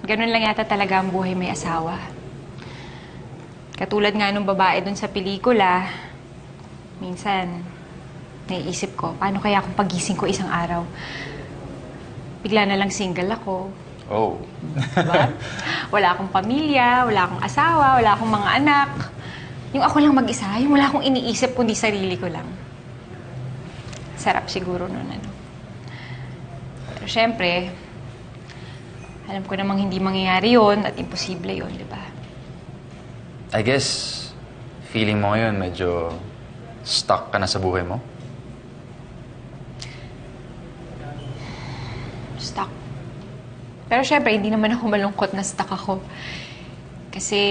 ganun lang yata talaga ang buhay may asawa. Katulad nga nung babae dun sa pelikula, minsan, naiisip ko, paano kaya kung pagising ko isang araw, bigla na lang single ako. Oh. Diba? Wala akong pamilya, wala akong asawa, wala akong mga anak. Yung ako lang mag-isa, yung wala akong iniisip kundi sarili ko lang. Sarap siguro nun, ano. Pero syempre, alam ko namang hindi mangyayari yun at imposible yun, di ba? I guess, feeling mo ngayon medyo stuck ka na sa buhay mo? Stuck. Pero syempre, hindi naman ako malungkot na stuck ako. Kasi,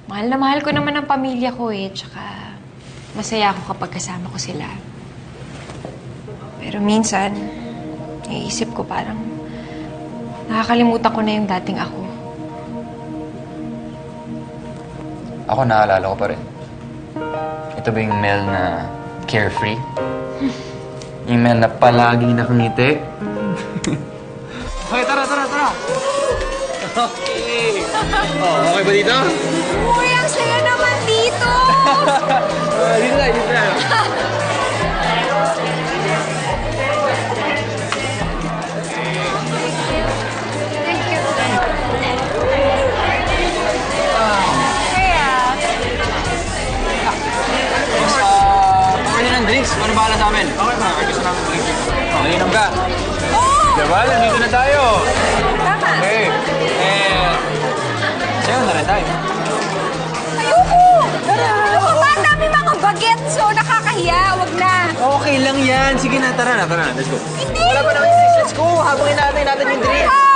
mahal na mahal ko naman ang pamilya ko eh. Tsaka, masaya ako kapag kasama ko sila. Pero minsan, iisip ko parang nakakalimutan ko na yung dating ako. Ako naalala ko pa rin. Ito ba yung Mel na carefree? Yung Mel na palaging nakangiti? Okay, tara! Okay! Oh, okay ba dito? Uy, ang saya naman dito! Dito na. Pwede ng drinks. Ano bahala sa amin? Okay ba? Gusto namin drinks. Manginom ka. Diba? Nandito na tayo. Tama. Okay. Sayo na rin tayo. Ayoko! Ano ba? Ang dami mga bagets, so nakakahiya. Wag na. Okay lang yan. Sige na, tara na. Let's go. Hindi! Wala pa naman yung drinks. Let's go. Habangin natin yung drinks.